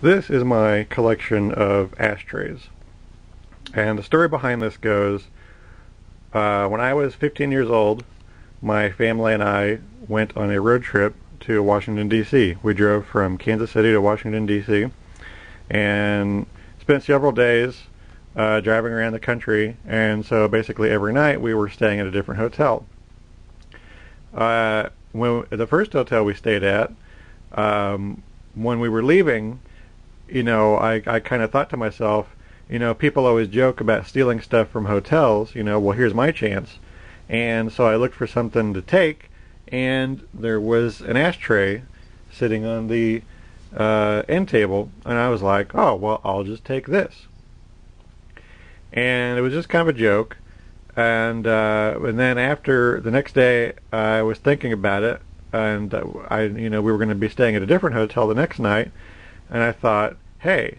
This is my collection of ashtrays. And the story behind this goes, when I was 15 years old, my family and I went on a road trip to Washington, D.C. We drove from Kansas City to Washington, D.C. and spent several days driving around the country, and so basically every night we were staying at a different hotel. The first hotel we stayed at, when we were leaving, I kind of thought to myself, people always joke about stealing stuff from hotels, well, here's my chance. And so I looked for something to take, and there was an ashtray sitting on the end table, and I was like, oh, well, I'll just take this. And it was just kind of a joke. And then after the next day, I was thinking about it, and we were going to be staying at a different hotel the next night, and I thought, hey,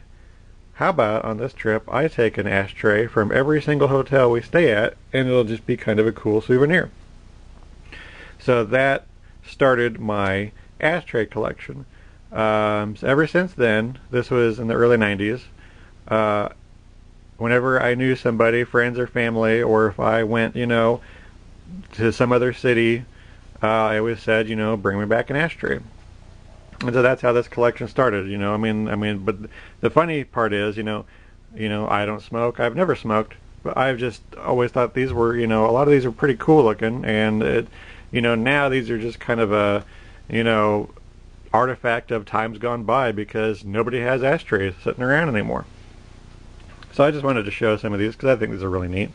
how about on this trip I take an ashtray from every single hotel we stay at, and it'll just be kind of a cool souvenir. So that started my ashtray collection. So ever since then, this was in the early 90s, whenever I knew somebody, friends or family, or if I went, to some other city, I always said, bring me back an ashtray. And so that's how this collection started, but the funny part is, I don't smoke. I've never smoked, but I've just always thought these were, a lot of these are pretty cool looking, and now these are just kind of a, artifact of times gone by because nobody has ashtrays sitting around anymore. So I just wanted to show some of these because I think these are really neat.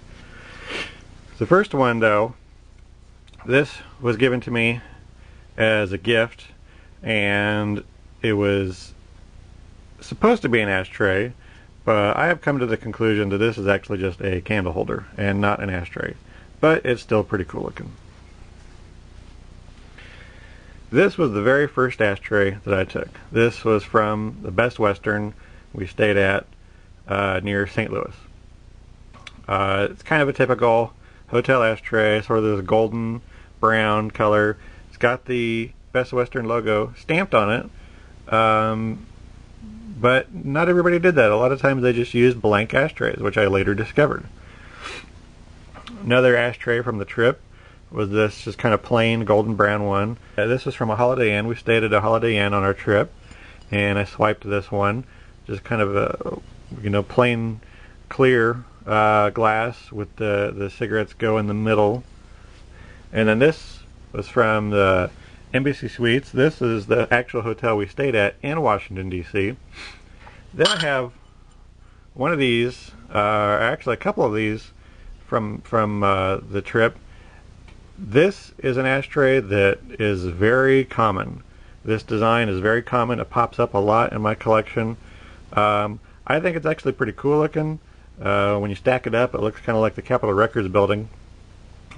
The first one, though, this was given to me as a gift, and it was supposed to be an ashtray, but I have come to the conclusion that this is actually just a candle holder and not an ashtray, but it's still pretty cool looking. This was the very first ashtray that I took. This was from the Best Western we stayed at near St. Louis. It's kind of a typical hotel ashtray, sort of this golden brown color. It's got the Best Western logo stamped on it, but not everybody did that. A lot of times they just used blank ashtrays, which I later discovered. Another ashtray from the trip was this just kind of plain golden brown one. This was from a Holiday Inn. We stayed at a Holiday Inn on our trip, and I swiped this one, just kind of a plain clear glass with the cigarettes go in the middle. And then this was from the Embassy Suites. This is the actual hotel we stayed at in Washington, D.C. Then I have one of these, actually a couple of these from the trip. This is an ashtray that is very common. This design is very common. It pops up a lot in my collection. I think it's actually pretty cool looking. When you stack it up, it looks kind of like the Capitol Records building.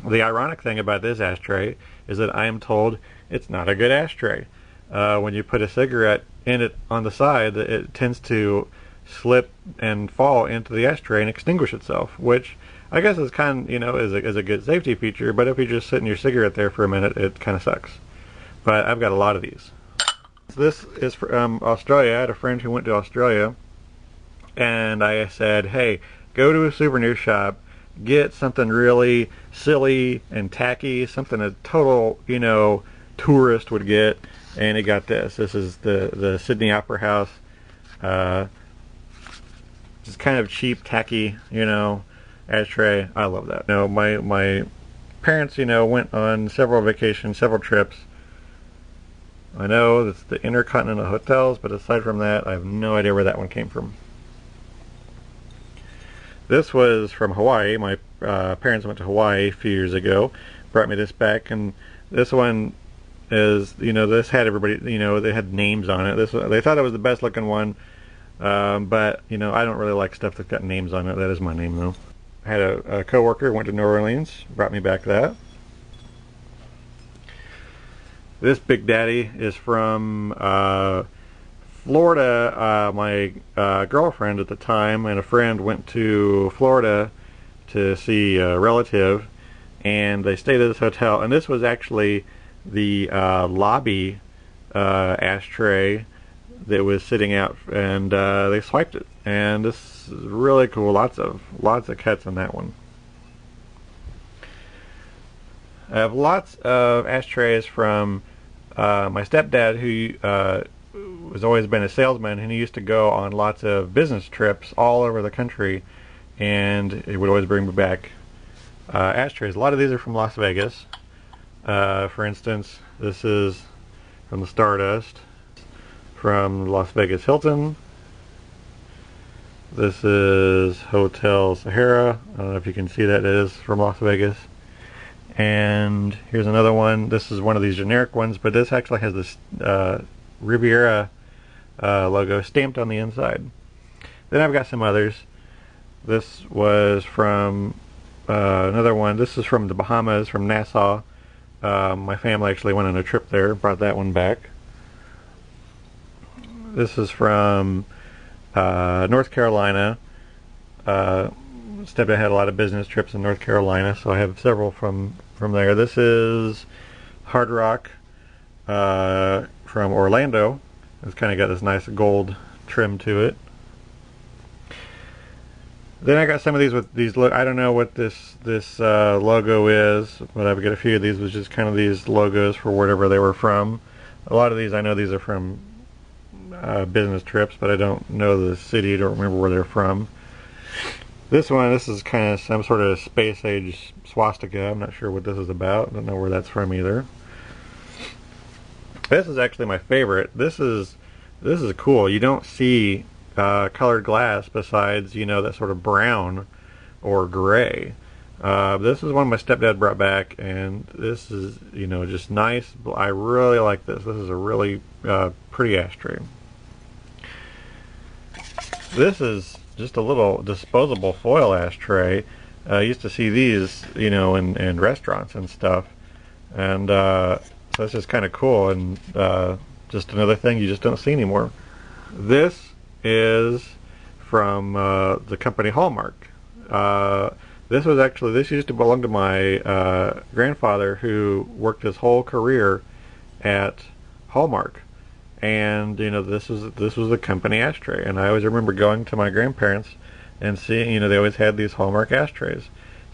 The ironic thing about this ashtray is that I am told it's not a good ashtray. When you put a cigarette in it on the side, it tends to slip and fall into the ashtray and extinguish itself, which I guess is kind of, is a good safety feature, but if you're just sitting your cigarette there for a minute, it kind of sucks. But I've got a lot of these. This is from Australia. I had a friend who went to Australia, and I said, hey, go to a souvenir shop, get something really silly and tacky, something a total, tourist would get, and he got this. This is the Sydney Opera House. Just kind of cheap, tacky, ashtray. I love that. My parents, went on several vacations, several trips. I know it's the Intercontinental Hotels, but aside from that, I have no idea where that one came from. This was from Hawaii. My parents went to Hawaii a few years ago, brought me this back, and this one is, this had everybody, they had names on it. They thought it was the best looking one, but, I don't really like stuff that's got names on it. That is my name, though. I had a coworker who went to New Orleans, brought me back that. This Big Daddy is from Florida. My girlfriend at the time and a friend went to Florida to see a relative, and they stayed at this hotel, and this was actually the lobby ashtray that was sitting out, and they swiped it. And this is really cool. Lots of cuts on that one. I have lots of ashtrays from my stepdad, who has always been a salesman, and he used to go on lots of business trips all over the country, and he would always bring me back ashtrays. A lot of these are from Las Vegas. For instance, this is from the Stardust, from the Las Vegas Hilton. This is Hotel Sahara. I don't know if you can see that. It is from Las Vegas. And here's another one. This is one of these generic ones, but this actually has this Riviera logo stamped on the inside. Then I've got some others. This was from another one. This is from the Bahamas, from Nassau. My family actually went on a trip there, brought that one back. This is from North Carolina. Stepdad had a lot of business trips in North Carolina, so I have several from there. This is Hard Rock from Orlando. It's kind of got this nice gold trim to it. Then I got some of these with these. I don't know what this logo is, but I've got a few of these with just kind of these logos for whatever they were from. A lot of these, I know these are from business trips, but I don't know the city. Don't remember where they're from. This one, this is kind of some sort of space age swastika. I'm not sure what this is about. I don't know where that's from either. This is actually my favorite. This is cool. You don't see colored glass besides, you know, that sort of brown or gray. This is one my stepdad brought back, and this is, you know, just nice. I really like this. This is a really pretty ashtray. This is just a little disposable foil ashtray. I used to see these, you know, in restaurants and stuff, and so it's just kind of cool, and just another thing you just don't see anymore. This is from the company Hallmark. This used to belong to my grandfather, who worked his whole career at Hallmark. And you know, this was the company ashtray, and I always remember going to my grandparents and seeing, you know, they always had these Hallmark ashtrays.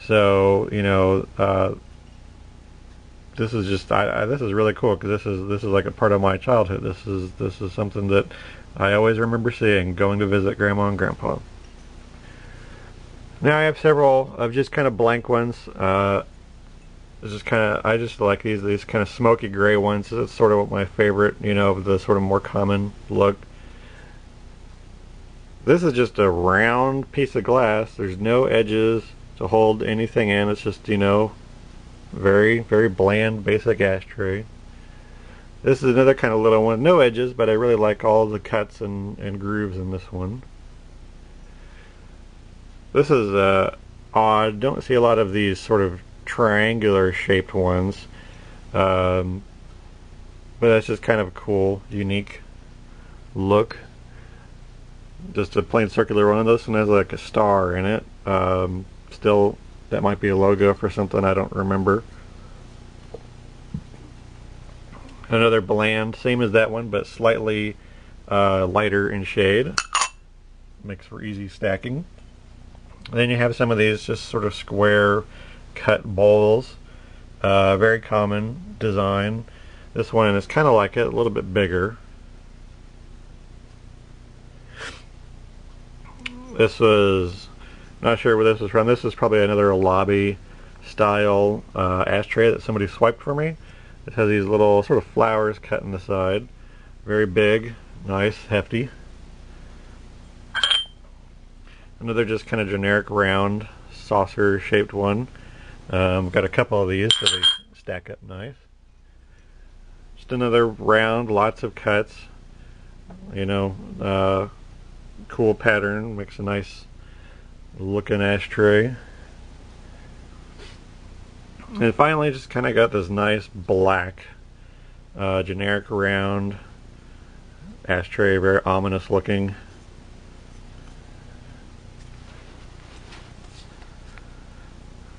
So, you know, this is just this is really cool, because this is like a part of my childhood. This is something that I always remember seeing, going to visit Grandma and Grandpa. Now I have several of just kind of blank ones. I just like these kind of smoky gray ones. It's sort of my favorite, you know, the sort of more common look. This is just a round piece of glass. There's no edges to hold anything in. It's just, you know, very, very bland, basic ashtray. This is another kind of little one, no edges, but I really like all the cuts and grooves in this one. This is odd. Don't see a lot of these sort of triangular shaped ones, but that's just kind of a cool, unique look. Just a plain circular one. This one has like a star in it. Still, that might be a logo for something, I don't remember. Another bland, same as that one, but slightly lighter in shade. Makes for easy stacking. Then you have some of these just sort of square cut bowls. Very common design. This one is kind of like it, a little bit bigger. This was, not sure where this is from. This is probably another lobby style ashtray that somebody swiped for me. It has these little sort of flowers cut in the side. Very big, nice, hefty. Another just kind of generic round saucer shaped one. Got a couple of these, so they stack up nice. Just another round, lots of cuts. You know, cool pattern, makes a nice looking ashtray. And finally, just kind of got this nice black, generic round ashtray, very ominous looking.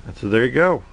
And so there you go.